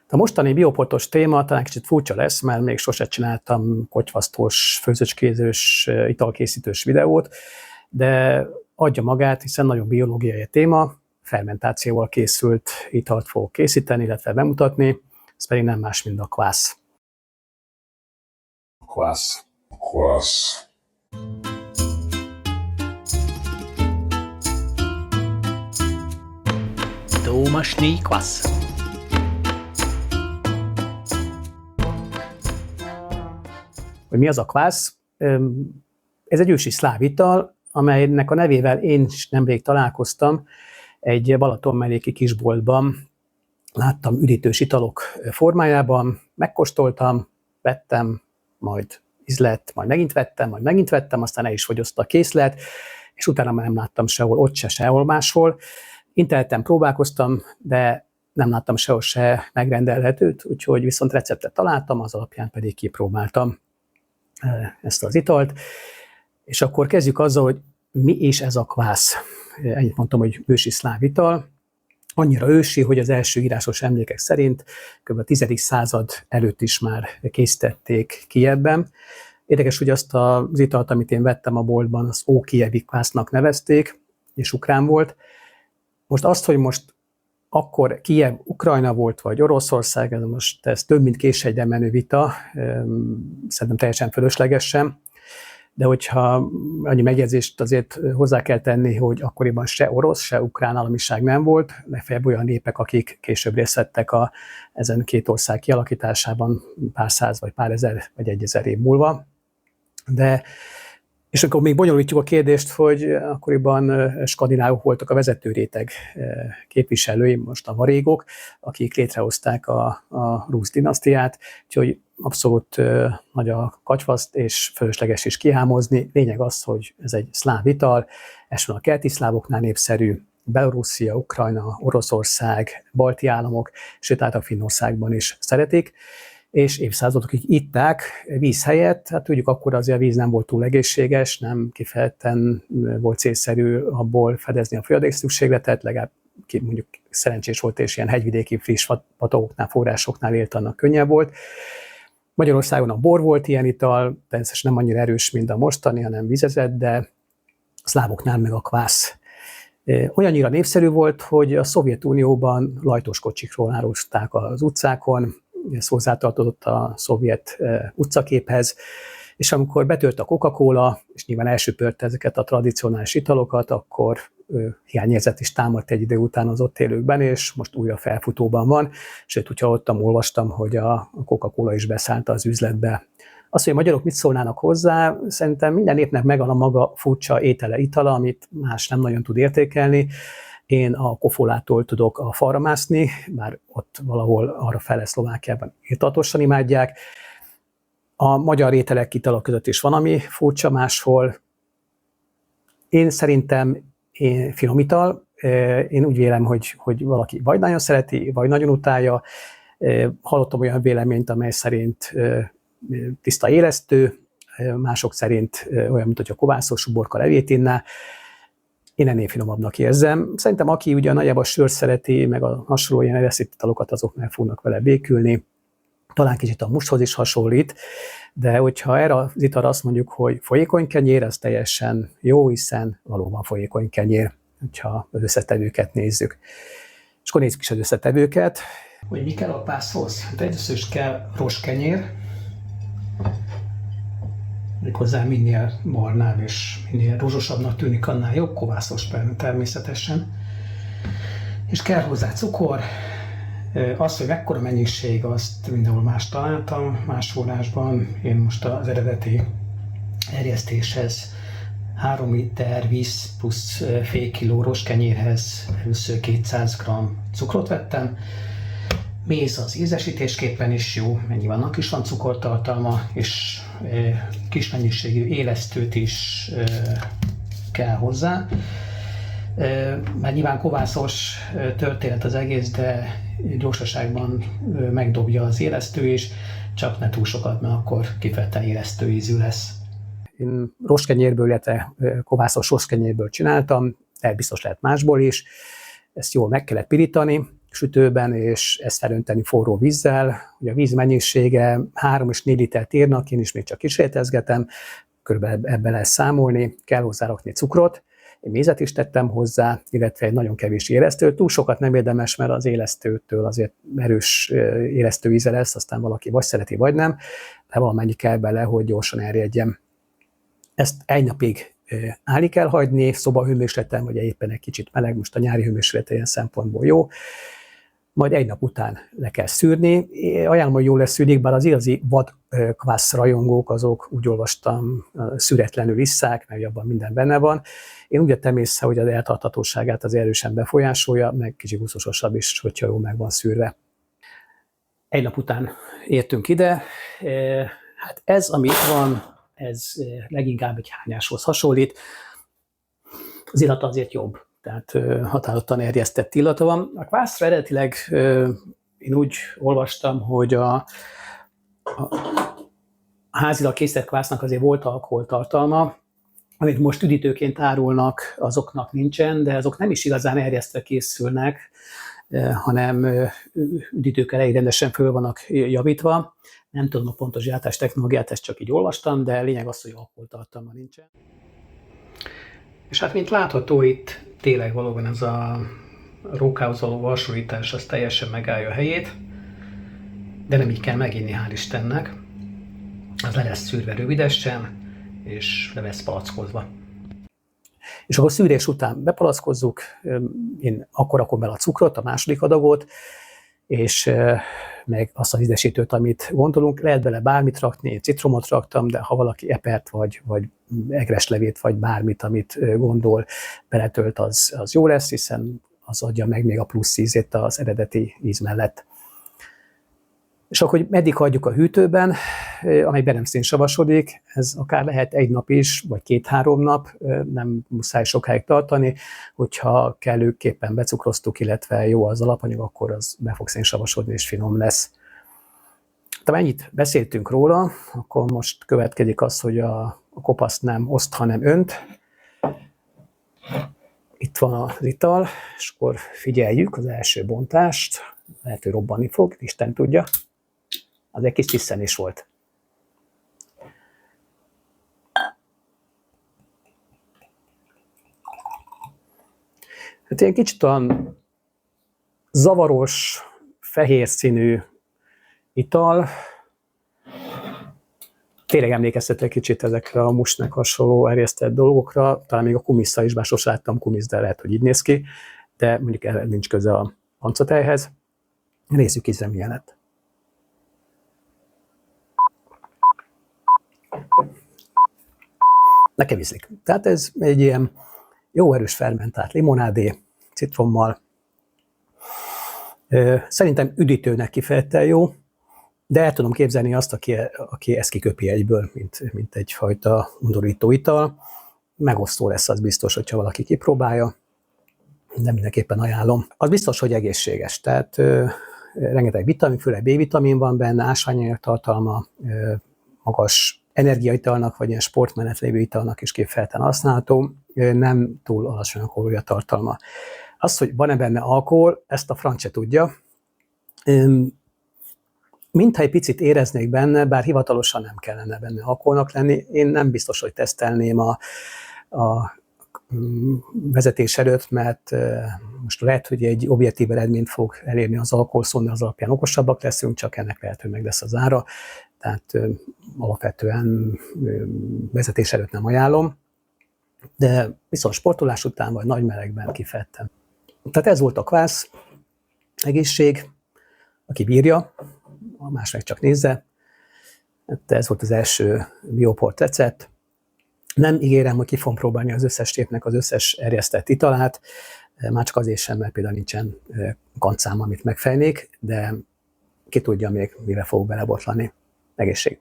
A mostani bioportos téma talán kicsit furcsa lesz, mert még sose csináltam kotyvasztós, főzőcskézős, italkészítős videót, de adja magát, hiszen nagyon biológiai téma, fermentációval készült italt fogok készíteni, illetve bemutatni, ez pedig nem más, mint a kvász. Kvász. Domaszný kvasz. Hogy mi az a kvász? Ez egy ősi szláv ital, amelynek a nevével én is nemrég találkoztam. Egy Balatonmelléki kisboltban láttam üdítős italok formájában, megkóstoltam, vettem, majd ízlett, majd megint vettem, aztán el is fogyott a készlet, és utána már nem láttam sehol, ott se, sehol máshol. Interneten próbálkoztam, de nem láttam sehol se megrendelhetőt, úgyhogy viszont receptet találtam, az alapján pedig kipróbáltam ezt az italt. És akkor kezdjük azzal, hogy mi is ez a kvász. Ennyit mondtam, hogy ősi szláv ital. Annyira ősi, hogy az első írásos emlékek szerint kb. A 10. század előtt is már készítették Kijevben. Érdekes, hogy azt az italt, amit én vettem a boltban, az ókijevi kvásznak nevezték, és ukrán volt. Most azt, hogy most akkor Kijev Ukrajna volt, vagy Oroszország, ez több mint késhegyre menő vita, szerintem teljesen fölöslegesen, de hogyha annyi megjegyzést azért hozzá kell tenni, hogy akkoriban se orosz, se ukrán államiság nem volt, legfeljebb olyan népek, akik később részt vettek ezen két ország kialakításában pár száz, vagy pár ezer, vagy 1000 év múlva. És akkor még bonyolítjuk a kérdést, hogy akkoriban skandinávok voltak a vezető réteg képviselői, most a varégok, akik létrehozták a Rus dinasztiát, úgyhogy abszolút nagy a katyvaszt, és fölösleges is kihámozni. Lényeg az, hogy ez egy szláv ital, elsősorban a kelti szlávoknál népszerű, Belorusszia, Ukrajna, Oroszország, balti államok, sőt át a Finnországban is szeretik, és évszázadokig itták víz helyett. Hát tudjuk, akkor azért a víz nem volt túl egészséges, nem kifejezetten volt célszerű abból fedezni a folyadékszükségletet, legalább mondjuk szerencsés volt, és ilyen hegyvidéki friss patakoknál, forrásoknál élt, annak könnyebb volt. Magyarországon a bor volt ilyen ital, természetesen nem annyira erős, mint a mostani, hanem vizezett, de a szlávoknál meg a kvász. Olyannyira népszerű volt, hogy a Szovjetunióban lajtos kocsikról árulták az utcákon, ez hozzátartozott a szovjet utcaképhez, és amikor betört a Coca-Cola, és nyilván elsöpörte ezeket a tradicionális italokat, akkor hiányérzet is támadt egy idő után az ott élőkben, és most újra felfutóban van, sőt, hogyha ott olvastam, hogy a Coca-Cola is beszállta az üzletbe. Az, hogy a magyarok mit szólnának hozzá, szerintem minden népnek megvan a maga furcsa étele, itala, amit más nem nagyon tud értékelni. Én a kofolától tudok a falra mászni, bár ott valahol arra fele Szlovákiában irtatosan imádják. A magyar ételek, italak között is van, ami furcsa máshol. Én szerintem finom ital. Én úgy vélem, hogy valaki vagy nagyon szereti, vagy nagyon utálja. Hallottam olyan véleményt, amely szerint tiszta élesztő, mások szerint olyan, mint hogy a kovászos uborka levét inná. Én ennél finomabbnak érzem. Szerintem aki ugye nagyjából a sört szereti, meg a hasonló ilyen ereszített italokat, azok meg fognak vele békülni. Talán kicsit a musthoz is hasonlít, de hogyha erre az italra azt mondjuk, hogy folyékony kenyér, az teljesen jó, hiszen valóban folyékony kenyér, hogyha az összetevőket nézzük. És akkor nézzük is az összetevőket. Hogy mi kell a kvászhoz? Hát először is kell rostkenyér, méghozzá minél barnább és minél rózsosabbnak tűnik, annál jobb, kovászos természetesen. És kell hozzá cukor. Az, hogy mekkora mennyiség, azt mindenhol más találtam, más forrásban. Én most az eredeti erjesztéshez 3 liter víz plusz fél kiló rostkenyérhez először 200 g cukrot vettem. Méz az ízesítésképpen is jó, mennyivannak is van cukortartalma, és kis mennyiségű élesztőt is kell hozzá. Mert nyilván kovászos történet az egész, de gyorsaságban megdobja az élesztő is, csak ne túl sokat, mert akkor kifejezetten élesztő ízű lesz. Én rostkenyérből, illetve kovászos rostkenyérből csináltam, de biztos lehet másból is. Ezt jól meg kellett pirítani, sütőben, és ezt felönteni forró vízzel. Ugye a víz mennyisége 3 és 4 litert írnak, én is még csak kísérletezgetem, körülbelül ebbe lehet számolni, kell hozzárakni cukrot, én mézet is tettem hozzá, illetve egy nagyon kevés élesztőt. Túl sokat nem érdemes, mert az élesztőtől azért erős élesztő íze lesz, aztán valaki vagy szereti, vagy nem, de valamennyi kell bele, hogy gyorsan erjedjen. Ezt egy napig állni kell hagyni, szobahőmérsékleten, vagy éppen egy kicsit meleg, most a nyári hőmérséklet ilyen szempontból jó, majd egy nap után le kell szűrni. Ajánlom, hogy jól leszűrik, bár az igazi vadkvász rajongók, azok úgy olvastam, szüretlenül isszák, mert abban minden benne van. Én úgy vettem észre, hogy az eltarthatóságát az erősen befolyásolja, meg kicsit gusztusosabb is, hogyha jól meg van szűrve. Egy nap után értünk ide. Hát ez, ami itt van, ez leginkább egy hányáshoz hasonlít. Az illata azért jobb, tehát határozottan erjesztett illata van. A kvászra eredetileg én úgy olvastam, hogy a házilag készített kvásznak azért volt alkoholtartalma, amit most üdítőként árulnak, azoknak nincsen, de azok nem is igazán erjesztve készülnek, hanem üdítők elején rendesen föl vannak javítva. Nem tudom a pontos gyártás technológiát, ezt csak így olvastam, de lényeg az, hogy alkoholtartalma nincsen. És hát, mint látható, itt tényleg valóban ez a rókához való hasonlítás, az teljesen megállja a helyét, de nem így kell meginni, hál' Istennek. Az le lesz szűrve rövidesen, és le lesz palackozva. És akkor szűrés után bepalackozzuk, én akkor rakom bele a cukrot, a második adagot, és meg azt az ízesítőt, amit gondolunk. Lehet bele bármit rakni, én citromot raktam, de ha valaki epert, vagy egreslevét, vagy bármit, amit gondol, beletölt, az jó lesz, hiszen az adja meg még a plusz ízét az eredeti íz mellett. És akkor, hogy meddig hagyjuk a hűtőben, amely be nem szénsavasodik, ez akár lehet egy nap is, vagy 2-3 nap, nem muszáj sokáig tartani, hogyha kellőképpen becukroztuk, illetve jó az alapanyag, akkor az be fog szénsavasodni és finom lesz. De mennyit beszéltünk róla, akkor most következik az, hogy a kopaszt nem oszt, hanem önt. Itt van az ital, és akkor figyeljük az első bontást, lehet, hogy robbanni fog, Isten tudja. Az egy kis csisszenés volt. Hát ilyen kicsit olyan zavaros, fehér színű ital. Tényleg emlékeztet egy kicsit ezekre a musnek hasonló erjesztett dolgokra. Talán még a kumisszal is, bár sosem láttam kumiszt, de lehet, hogy így néz ki. De mondjuk erre nincs köze a pancatejhez. Nézzük ízre, milyen lett. Nekem ízlik. Tehát ez egy ilyen jó erős fermentált limonádé, citrommal. Szerintem üdítőnek kifejezetten jó, de el tudom képzelni azt, aki ezt kiköpi egyből, mint egyfajta undorító ital. Megosztó lesz, az biztos, hogyha valaki kipróbálja, de mindenképpen ajánlom. Az biztos, hogy egészséges, tehát rengeteg vitamin, főleg B-vitamin van benne, ásványanyag tartalma, magas energiaitalnak, vagy ilyen sportmenet lévő italnak is kifejezetten használható, nem túl alacsony a kalóriatartalma. Az, hogy van-e benne alkohol, ezt a franc se tudja. Mintha egy picit éreznék benne, bár hivatalosan nem kellene benne alkoholnak lenni, én nem biztos, hogy tesztelném a vezetés előtt, mert most lehet, hogy egy objektív eredményt fog elérni az alkoholszó, de az alapján okosabbak leszünk, csak ennek lehet, hogy meg lesz az ára. Tehát alapvetően vezetés előtt nem ajánlom, de viszont sportolás után vagy nagy melegben kifejezetten. Tehát ez volt a kvász, egészség, aki bírja, a más meg csak nézze. Ez volt az első bioport recept. Nem ígérem, hogy ki fogom próbálni az összes tépnek az összes erjesztett italát, már csak azért sem, mert például nincsen kancám, amit megfejnék, de ki tudja még, mire fogok belebotlani. Egészség!